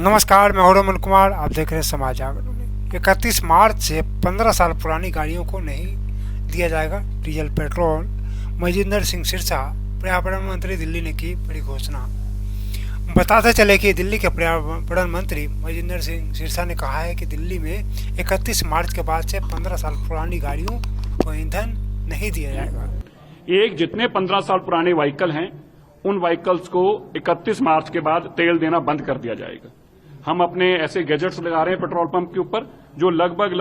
नमस्कार, मैं हूं रमन कुमार। आप देख रहे हैं समाज जागरण। 31 मार्च से 15 साल पुरानी गाड़ियों को नहीं दिया जाएगा डीजल पेट्रोल। मजिंदर सिंह सिरसा, पर्यावरण मंत्री, दिल्ली ने की बड़ी घोषणा। बताते चले कि दिल्ली के पर्यावरण मंत्री मजिंदर सिंह सिरसा ने कहा है कि दिल्ली में 31 मार्च के बाद से 15 साल पुरानी गाड़ियों को ईंधन नहीं दिया जाएगा। जितने 15 साल पुराने व्हीकल हैं उन व्हीकल्स को 31 मार्च के बाद तेल देना बंद कर दिया जाएगा। हम अपने ऐसे गैजेट्स लगा रहे हैं पेट्रोल पंप के ऊपर जो लगभग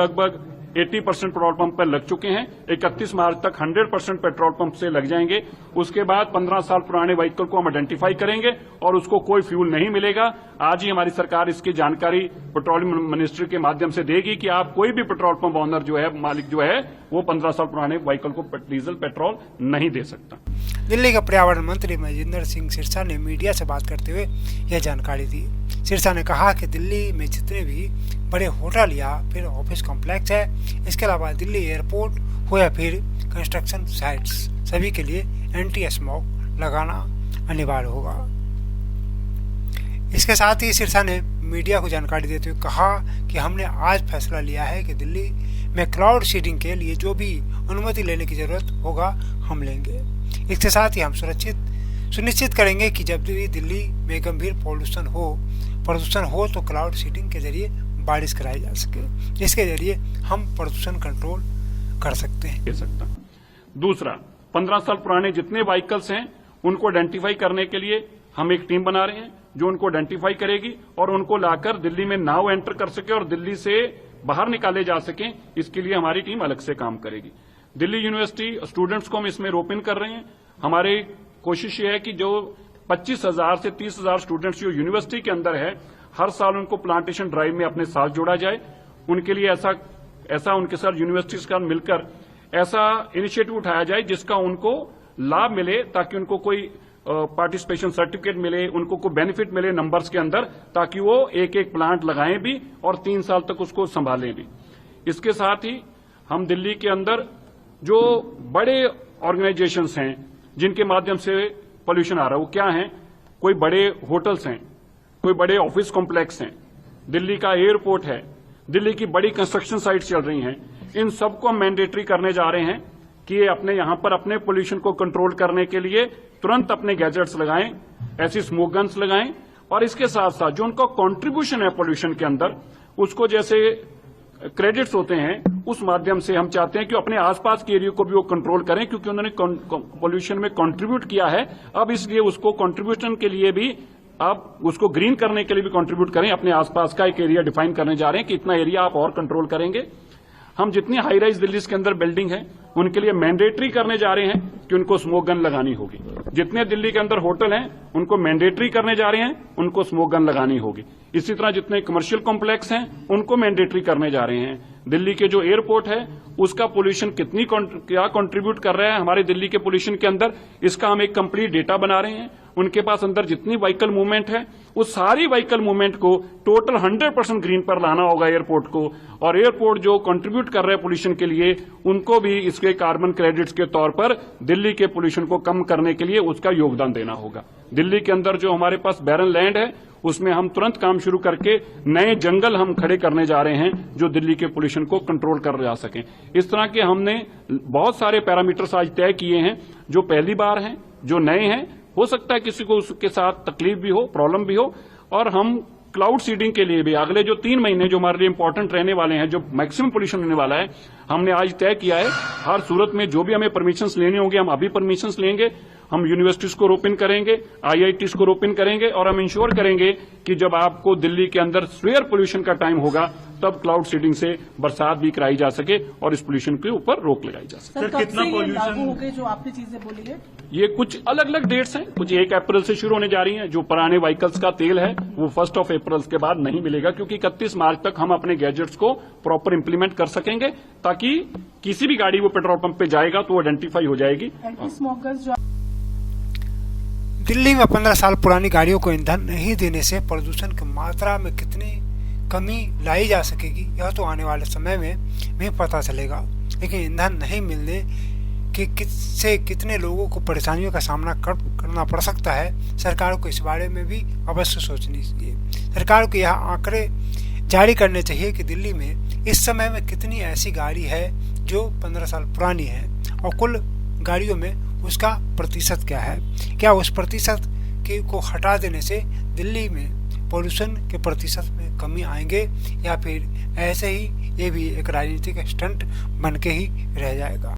80% पेट्रोल पंप पर लग चुके हैं। 31 मार्च तक 100% पेट्रोल पंप से लग जाएंगे। उसके बाद 15 साल पुराने व्हीकल को हम आइडेंटिफाई करेंगे और उसको कोई फ्यूल नहीं मिलेगा। आज ही हमारी सरकार इसकी जानकारी पेट्रोलियम मिनिस्ट्री के माध्यम से देगी कि आप कोई भी पेट्रोल पंप ऑनर जो है, मालिक जो है, वो 15 साल पुराने व्हीकल को डीजल पेट्रोल नहीं दे सकता। दिल्ली के पर्यावरण मंत्री मजिंदर सिंह सिरसा ने मीडिया से बात करते हुए यह जानकारी दी। सिरसा ने कहा कि दिल्ली में जितने भी बड़े होटल या फिर ऑफिस कॉम्प्लेक्स है, इसके अलावा दिल्ली एयरपोर्ट हो या फिर कंस्ट्रक्शन साइट्स, सभी के लिए एंटी स्मोक लगाना अनिवार्य होगा। इसके साथ ही सिरसा ने मीडिया को जानकारी देते हुए कहा कि हमने आज फैसला लिया है कि दिल्ली में क्लाउड सीडिंग के लिए जो भी अनुमति लेने की जरूरत होगा हम लेंगे। इसके साथ ही हम सुनिश्चित करेंगे कि जब भी दिल्ली में गंभीर प्रदूषण हो तो क्लाउड सीडिंग के जरिए बारिश कराई जा सके, जिसके जरिए हम प्रदूषण कंट्रोल कर सकते हैं। दूसरा, 15 साल पुराने जितने व्हीकल्स हैं उनको आइडेंटिफाई करने के लिए हम एक टीम बना रहे हैं जो उनको आइडेंटिफाई करेगी और उनको लाकर दिल्ली में नाउ एंटर कर सके और दिल्ली से बाहर निकाले जा सकें। इसके लिए हमारी टीम अलग से काम करेगी। दिल्ली यूनिवर्सिटी स्टूडेंट्स को हम इसमें रोप इन कर रहे हैं। हमारी कोशिश ये है कि जो 25,000 से 30,000 स्टूडेंट्स जो यूनिवर्सिटी के अंदर है, हर साल उनको प्लांटेशन ड्राइव में अपने साथ जोड़ा जाए। उनके लिए ऐसा उनके साथ यूनिवर्सिटी के साथ मिलकर ऐसा इनिशिएटिव उठाया जाए जिसका उनको लाभ मिले, ताकि उनको कोई पार्टिसिपेशन सर्टिफिकेट मिले, उनको कोई बेनिफिट मिले नंबर्स के अंदर, ताकि वो एक प्लांट लगाएं भी और 3 साल तक उसको संभालें भी। इसके साथ ही हम दिल्ली के अंदर जो बड़े ऑर्गेनाइजेशंस हैं जिनके माध्यम से पोल्यूशन आ रहा है, वो क्या है? कोई बड़े होटल्स हैं, कोई बड़े ऑफिस कॉम्प्लेक्स हैं, दिल्ली का एयरपोर्ट है, दिल्ली की बड़ी कंस्ट्रक्शन साइट्स चल रही हैं। इन सबको हम मैंडेटरी करने जा रहे हैं कि ये अपने यहां पर अपने पोल्यूशन को कंट्रोल करने के लिए तुरंत अपने गैजेट्स लगाएं, ऐसी स्मोक गन्स लगाएं और इसके साथ साथ जो उनका कॉन्ट्रीब्यूशन है पोल्यूशन के अंदर, उसको जैसे क्रेडिट्स होते हैं, उस माध्यम से हम चाहते हैं कि अपने आसपास के एरिया को भी वो कंट्रोल करें, क्योंकि उन्होंने पोल्यूशन में कंट्रीब्यूट किया है। अब इसलिए उसको कंट्रीब्यूशन के लिए भी, अब उसको ग्रीन करने के लिए भी कंट्रीब्यूट करें। अपने आसपास का एक एरिया डिफाइन करने जा रहे हैं कि इतना एरिया आप और कंट्रोल करेंगे। हम जितनी हाई राइज दिल्ली के अंदर बिल्डिंग है उनके लिए मैंडेटरी करने जा रहे हैं कि उनको स्मोक गन लगानी होगी। जितने दिल्ली के अंदर होटल हैं उनको मैंडेटरी करने जा रहे हैं, उनको स्मोक गन लगानी होगी। इसी तरह जितने कमर्शियल कॉम्प्लेक्स हैं उनको मैंडेटरी करने जा रहे हैं। दिल्ली के जो एयरपोर्ट है उसका पोल्यूशन क्या कंट्रीब्यूट कर रहा है हमारे दिल्ली के पोल्यूशन के अंदर, इसका हम एक कंप्लीट डेटा बना रहे हैं। उनके पास अंदर जितनी व्हीकल मूवमेंट है उस सारी व्हीकल मूवमेंट को टोटल 100% ग्रीन पर लाना होगा एयरपोर्ट को, और एयरपोर्ट जो कंट्रीब्यूट कर रहे हैं पोल्यूशन के लिए उनको भी इसके कार्बन क्रेडिट्स के तौर पर दिल्ली के पोल्यूशन को कम करने के लिए उसका योगदान देना होगा। दिल्ली के अंदर जो हमारे पास बैरन लैंड है उसमें हम तुरंत काम शुरू करके नए जंगल हम खड़े करने जा रहे हैं जो दिल्ली के पोल्यूशन को कंट्रोल कर जा सकें। इस तरह के हमने बहुत सारे पैरामीटर्स आज तय किए हैं जो पहली बार हैं, जो नए हैं। हो सकता है किसी को उसके साथ तकलीफ भी हो, प्रॉब्लम भी हो, और हम क्लाउड सीडिंग के लिए भी अगले जो 3 महीने जो हमारे लिए इंपॉर्टेंट रहने वाले हैं, जो मैक्सिमम पोल्यूशन होने वाला है, हमने आज तय किया है। हर सूरत में जो भी हमें परमिशंस लेने होंगे हम अभी परमिशंस लेंगे। हम यूनिवर्सिटीज को रोप इन करेंगे, IITs को रोप इन करेंगे और हम इंश्योर करेंगे कि जब आपको दिल्ली के अंदर स्वेयर पोल्यूशन का टाइम होगा तब क्लाउड सीडिंग से बरसात भी कराई जा सके और इस पोल्यूशन के ऊपर रोक लगाई जा सके। सर, कितना पोल्यूशन हो गए जो आपने चीजें बोली है? ये कुछ अलग अलग डेट्स हैं। कुछ 1 अप्रैल से शुरू होने जा रही हैं। जो पुराने व्हीकल्स का तेल है वो 1 अप्रैल के बाद नहीं मिलेगा, क्योंकि 31 मार्च तक हम अपने गैजेट्स को प्रॉपर इंप्लीमेंट कर सकेंगे, ताकि किसी भी गाड़ी वो पेट्रोल पंप पे जाएगा तो आइडेंटिफाई हो जाएगी। दिल्ली में 15 साल पुरानी गाड़ियों को ईंधन नहीं देने से प्रदूषण की मात्रा में कितनी कमी लाई जा सकेगी, यह तो आने वाले समय में भी पता चलेगा। लेकिन ईंधन नहीं मिलने कि किससे कितने लोगों को परेशानियों का सामना करना पड़ सकता है, सरकार को इस बारे में भी अवश्य सोचनी चाहिए। सरकार को यह आंकड़े जारी करने चाहिए कि दिल्ली में इस समय में कितनी ऐसी गाड़ी है जो 15 साल पुरानी है और कुल गाड़ियों में उसका प्रतिशत क्या है। क्या उस प्रतिशत को हटा देने से दिल्ली में पॉल्यूशन के प्रतिशत में कमी आएंगे, या फिर ऐसे ही ये भी एक राजनीतिक स्टंट बन के ही रह जाएगा।